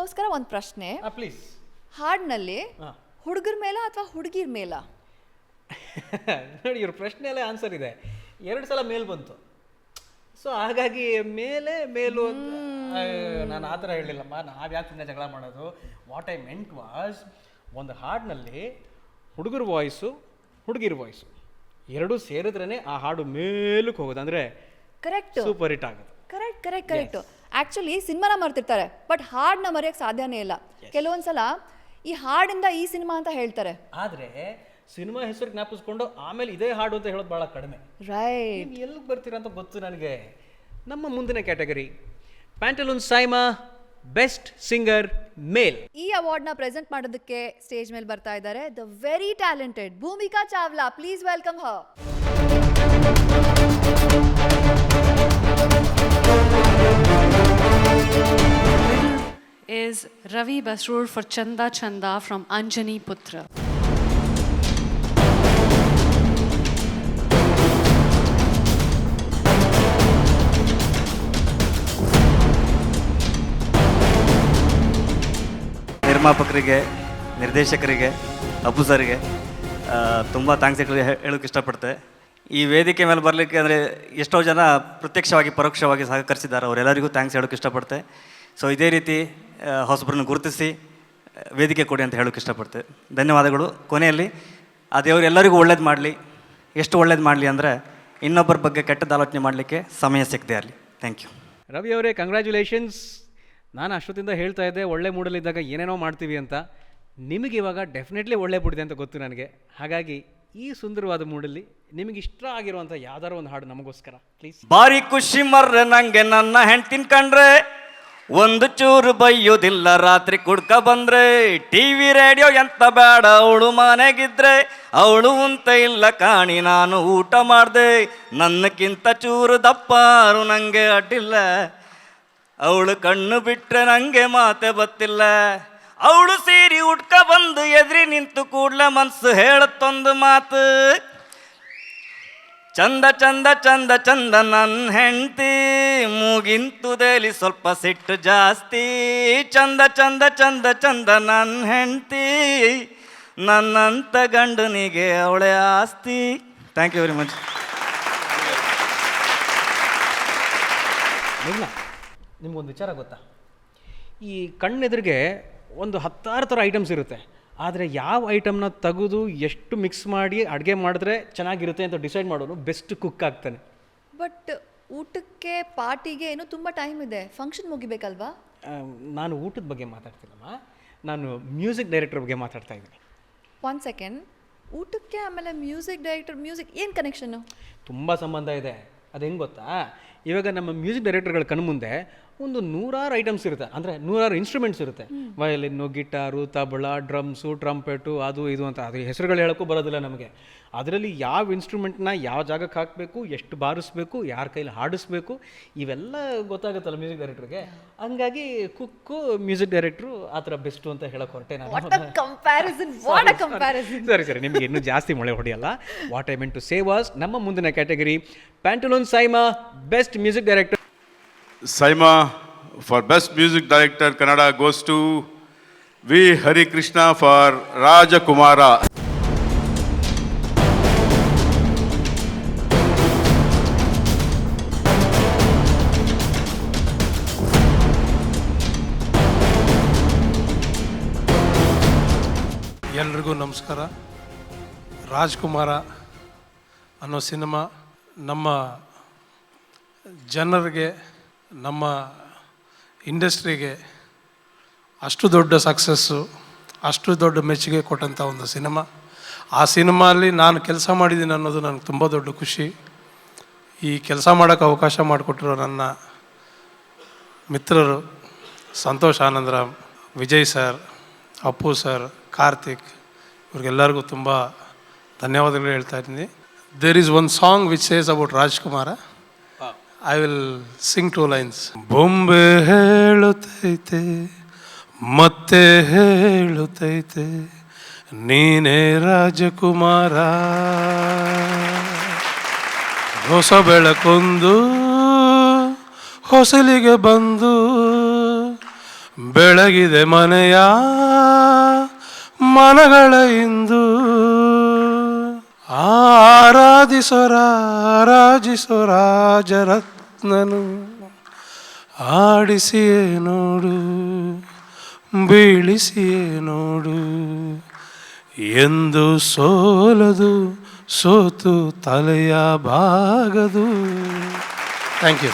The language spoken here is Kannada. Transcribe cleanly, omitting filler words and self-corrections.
ನಿಮಗೋಸ್ಕರ ಒಂದು ಪ್ರಶ್ನೆ. ಪ್ಲೀಸ್. ಹಾಡಿನಲ್ಲಿ ಹುಡುಗರ ಮೇಲ ಅಥವಾ ಹುಡುಗಿರ ಮೇಲ? ನೋಡಿ, ಇವ್ರ ಪ್ರಶ್ನೆಯಲ್ಲೇ ಆನ್ಸರ್ ಇದೆ. 2 ಸಲ ಮೇಲ್ ಬಂತು. ಸೊ ಹಾಗಾಗಿ ಮೇಲು ನಾನು ಆ ಥರ ಹೇಳಿಲ್ಲಮ್ಮ. ನಾವು ಯಾಕೆ ಜಗಳ ಮಾಡೋದು? ವಾಟ್ ಐ ಮೆಂಟ್ ವಾಸ್, ಒಂದು ಹಾಡಿನಲ್ಲಿ ಹುಡುಗರ ವಾಯ್ಸು ಹುಡುಗಿರ ವಾಯ್ಸು ಎರಡೂ ಸೇರಿದ್ರೇ ಆ ಹಾಡು ಮೇಲಕ್ಕೆ ಹೋಗೋದು. ಅಂದರೆ ಕರೆಕ್ಟ್, ಸೂಪರ್ ಹಿಟ್ ಆಗೋದು. ಕರೆಕ್ಟ್. ಆಕ್ಚುಲಿ ಸಿನಿಮಾನ ಮರ್ತಿರ್ತಾರೆ, ಬಟ್ ಹಾಡನ್ನ ಮರೆಯೋಕ್ಕೆ ಸಾಧ್ಯನೇ ಇಲ್ಲ. ಕೆಲವೊಂದ್ಸಲ ಈ ಹಾಡಿಂದ ಈ ಸಿನಿಮಾ ಅಂತ ಹೇಳ್ತಾರೆ, ಆದರೆ ಸಿನಿಮಾ ಹೆಸರು ಜ್ಞಾಪಿಸ್ಕೊಂಡು ಆಮೇಲೆ ಇದೇ ಹಾಡು ಅಂತ ಹೇಳೋದು ಭಾಳ ಕಡಿಮೆ. ರೈಟ್. ಎಲ್ಲಿಗೆ ಬರ್ತೀರಾ ಅಂತ ಗೊತ್ತು ನನಗೆ. ನಮ್ಮ ಮುಂದಿನ category Pantaloon SIIMA best singer male. ಈ ಅವಾರ್ಡ್ನ ಪ್ರೆಸೆಂಟ್ ಮಾಡೋದಕ್ಕೆ ಸ್ಟೇಜ್ ಮೇಲೆ ಬರ್ತಾ ಇದ್ದಾರೆ the very talented Bhumika Chawla. Please welcome her. Is Ravi Basroor for Chanda Chanda from Anjani Putra. ನಿರ್ಮಾಪಕರಿಗೆ, ನಿರ್ದೇಶಕರಿಗೆ, ಅಪ್ಪು ಸರ್ಗೆ ತುಂಬ ಥ್ಯಾಂಕ್ಸ್ ಹೇಳೋಕ್ಕೆ ಇಷ್ಟಪಡ್ತೆ. ಈ ವೇದಿಕೆ ಮೇಲೆ ಬರಲಿಕ್ಕೆ ಅಂದರೆ ಎಷ್ಟೋ ಜನ ಪ್ರತ್ಯಕ್ಷವಾಗಿ ಪರೋಕ್ಷವಾಗಿ ಸಹಕರಿಸಿದ್ದಾರೆ, ಅವರೆಲ್ಲರಿಗೂ ಥ್ಯಾಂಕ್ಸ್ ಹೇಳೋಕ್ಕೆ ಇಷ್ಟಪಡ್ತೆ. ಸೊ ಇದೇ ರೀತಿ ಹೊಸಬ್ರನ್ನ ಗುರುತಿಸಿ ವೇದಿಕೆ ಕೊಡಿ ಅಂತ ಹೇಳೋಕ್ಕೆ ಇಷ್ಟಪಡ್ತೆ. ಧನ್ಯವಾದಗಳು. ಕೊನೆಯಲ್ಲಿ ಆ ದೇವರು ಎಲ್ಲರಿಗೂ ಒಳ್ಳೇದು ಮಾಡಲಿ. ಎಷ್ಟು ಒಳ್ಳೇದು ಮಾಡಲಿ ಅಂದರೆ ಇನ್ನೊಬ್ಬರ ಬಗ್ಗೆ ಕೆಟ್ಟದ್ದು ಆಲೋಚನೆ ಮಾಡಲಿಕ್ಕೆ ಸಮಯ ಸಿಗದೆ ಇರಲಿ. Thank you. ರವಿ ಅವರೇ, ಕಂಗ್ರ್ಯಾಚುಲೇಷನ್ಸ್. ನಾನು ಅಷ್ಟೊತ್ತಿಂದ ಹೇಳ್ತಾ ಇದ್ದೆ ಒಳ್ಳೆ ಮೂಡಲಿದ್ದಾಗ ಏನೇನೋ ಮಾಡ್ತೀವಿ ಅಂತ. ನಿಮಗೆ ಇವಾಗ ಡೆಫಿನೆಟ್ಲಿ ಒಳ್ಳೆ ಮೂಡಿದೆ ಅಂತ ಗೊತ್ತು ನನಗೆ. ಹಾಗಾಗಿ ಈ ಸುಂದರವಾದ ಮೂಡಲ್ಲಿ ನಿಮಗೆ ಇಷ್ಟ ಆಗಿರುವಂಥ ಯಾವ್ದಾರು ಒಂದು ಹಾಡು ನಮಗೋಸ್ಕರ ಪ್ಲೀಸ್. ಭಾರಿ ಖುಷಿ ಮರ್ರೆ ನಂಗೆ ನನ್ನ ಹೆಂಡ್ತಿನ ಕಂಡ್ರೆ, ಒಂದು ಚೂರು ಬೈಯೋದಿಲ್ಲ ರಾತ್ರಿ ಕುಡ್ಕ ಬಂದ್ರೆ. ಟಿವಿ ರೇಡಿಯೋ ಎಂತ ಬೇಡ ಅವಳು ಮನೆಗಿದ್ರೆ, ಅವಳು ಉಂತ ಇಲ್ಲ ಕಾಣಿ ನಾನು ಊಟ ಮಾಡಿದೆ. ನನ್ನಕ್ಕಿಂತ ಚೂರು ದಪ್ಪಾರು ನಂಗೆ ಅಡ್ಡಿಲ್ಲ, ಅವಳು ಕಣ್ಣು ಬಿಟ್ರೆ ನಂಗೆ ಮಾತೆ ಬತ್ತಿಲ್ಲ. ಅವಳು ಸೀರಿ ಉಟ್ಕ ಬಂದು ಎದ್ರಿ ನಿಂತು ಕೂಡ್ಲೆ ಮನ್ಸು ಹೇಳತ್ತೊಂದು ಮಾತು, ಚಂದ ಚಂದ ಚಂದ ಚಂದ ನನ್ನ ಹೆಂಡ್ತಿ, ಮೂಗಿಂತುದೇಲಿ ಸ್ವಲ್ಪ ಸಿಟ್ಟು ಜಾಸ್ತಿ. ಚಂದ ಚಂದ ಚಂದ ಚಂದ ನನ್ನ ಹೆಂಡ್ತಿ, ನನ್ನಂತ ಗಂಡನಿಗೆ ಅವಳೆ ಆಸ್ತಿ. Thank you very much. ನಿಮ್ಗೊಂದು ವಿಚಾರ ಗೊತ್ತಾ? ಈ ಕಣ್ಣೆದುರಿಗೆ ಒಂದು 10 ಥರ ಐಟಮ್ಸ್ ಇರುತ್ತೆ, ಆದರೆ ಯಾವ ಐಟಮ್ನ ತೆಗೆದು ಎಷ್ಟು ಮಿಕ್ಸ್ ಮಾಡಿ ಅಡುಗೆ ಮಾಡಿದ್ರೆ ಚೆನ್ನಾಗಿರುತ್ತೆ ಅಂತ ಡಿಸೈಡ್ ಮಾಡೋನು ಬೆಸ್ಟ್ ಕುಕ್ ಆಗ್ತಾನೆ. ಬಟ್ ಊಟಕ್ಕೆ ಪಾರ್ಟಿಗೆ ಇನ್ನೂ ತುಂಬ ಟೈಮ್ ಇದೆ, ಫಂಕ್ಷನ್ ಮುಗಿಬೇಕಲ್ವಾ? ನಾನು ಊಟದ ಬಗ್ಗೆ ಮಾತಾಡ್ತೀನಮ್ಮ, ನಾನು ಮ್ಯೂಸಿಕ್ ಡೈರೆಕ್ಟರ್ ಬಗ್ಗೆ ಮಾತಾಡ್ತಾ ಇದ್ದೀನಿ. 1 ಸೆಕೆಂಡ್. ಊಟಕ್ಕೆ ಆಮೇಲೆ ಮ್ಯೂಸಿಕ್ ಡೈರೆಕ್ಟರ್, ಮ್ಯೂಸಿಕ್ ಏನು ಕನೆಕ್ಷನ್ನು? ತುಂಬ ಸಂಬಂಧ ಇದೆ. ಅದು ಹೆಂಗೆ ಗೊತ್ತಾ? ಇವಾಗ ನಮ್ಮ ಮ್ಯೂಸಿಕ್ ಡೈರೆಕ್ಟರ್ಗಳ ಕಣ್ಮುಂದೆ ಒಂದು 100 ಐಟಮ್ಸ್ ಇರುತ್ತೆ, ಅಂದರೆ 100 ಇನ್ಸ್ಟ್ರೂಮೆಂಟ್ಸ್ ಇರುತ್ತೆ. ವಯಲಿನ್ನು, ಗಿಟಾರು, ತಬಲ, ಡ್ರಮ್ಸು, ಟ್ರಂಪೆಟು, ಅದು ಇದು ಅಂತ. ಅದು ಹೆಸರುಗಳು ಹೇಳೋಕ್ಕೂ ಬರೋದಿಲ್ಲ ನಮಗೆ. ಅದರಲ್ಲಿ ಯಾವ ಇನ್ಸ್ಟ್ರೂಮೆಂಟ್ನ ಯಾವ ಜಾಗಕ್ಕೆ ಹಾಕಬೇಕು, ಎಷ್ಟು ಬಾರಿಸ್ಬೇಕು, ಯಾರ ಕೈಲಿ ಹಾಡಿಸ್ಬೇಕು, ಇವೆಲ್ಲ ಗೊತ್ತಾಗುತ್ತಲ್ಲ ಮ್ಯೂಸಿಕ್ ಡೈರೆಕ್ಟ್ರಿಗೆ. ಹಂಗಾಗಿ ಕುಕ್ಕು ಮ್ಯೂಸಿಕ್ ಡೈರೆಕ್ಟ್ರು ಆ ಥರ ಬೆಸ್ಟು ಅಂತ ಹೇಳೋಕೆ ಹೊರಟೆ ನಾನು. ಸರಿ, ನಿಮಗೆ ಇನ್ನೂ ಜಾಸ್ತಿ ಮೊಳೆ ಹೊಡೆಯಲ್ಲ. What I meant to say was, ನಮ್ಮ ಮುಂದಿನ category Pantaloon SIIMA best music director. Saima for Best Music Director Kannada goes to V. Hari Krishna for Rajakumara. ಎಲ್ರಿಗೂ ನಮಸ್ಕಾರ. ರಾಜ್ಕುಮಾರ ಅನ್ನೋ ಸಿನಿಮಾ ನಮ್ಮ ಜನರಿಗೆ, ನಮ್ಮ ಇಂಡಸ್ಟ್ರಿಗೆ ಅಷ್ಟು ದೊಡ್ಡ ಸಕ್ಸಸ್ಸು, ಅಷ್ಟು ದೊಡ್ಡ ಮೆಚ್ಚುಗೆ ಕೊಟ್ಟಂಥ ಒಂದು ಸಿನಿಮಾ. ಆ ಸಿನಿಮಾಲಿ ನಾನು ಕೆಲಸ ಮಾಡಿದ್ದೀನಿ ಅನ್ನೋದು ನನಗೆ ತುಂಬ ದೊಡ್ಡ ಖುಷಿ. ಈ ಕೆಲಸ ಮಾಡೋಕ್ಕೆ ಅವಕಾಶ ಮಾಡಿಕೊಟ್ಟಿರೋ ನನ್ನ ಮಿತ್ರರು ಸಂತೋಷ್ ಆನಂದರಾಮ್, ವಿಜಯ್ ಸರ್, ಅಪ್ಪು ಸರ್, ಕಾರ್ತಿಕ್, ಇವ್ರಿಗೆಲ್ಲರಿಗೂ ತುಂಬ ಧನ್ಯವಾದಗಳು ಹೇಳ್ತಾ ಇದ್ದೀನಿ. There is one song which says about Rajkumara. I will sing 2 lines. ಬೊಂಬೆ ಹೇಳುತ್ತೈತೆ ಮತ್ತೆ ಹೇಳುತ್ತೈತೆ ನೀನೇ ರಾಜಕುಮಾರ, ಹೊಸ ಬೆಳಕೊಂದು ಹೊಸಲಿಗೆ ಬಂದು ಬೆಳಗಿದೆ ಮನೆಯ ಮನಗಳ ಇಂದು ಆರಾಜಿಸೋ ರಾಜರತ್ನನು ಆಡಿಸಿಯೇ ನೋಡು ಬೀಳಿಸಿಯೇ ನೋಡು ಎಂದು ಸೋಲದು ಸೋತು ತಲೆಯ ಬಾಗದು. Thank you.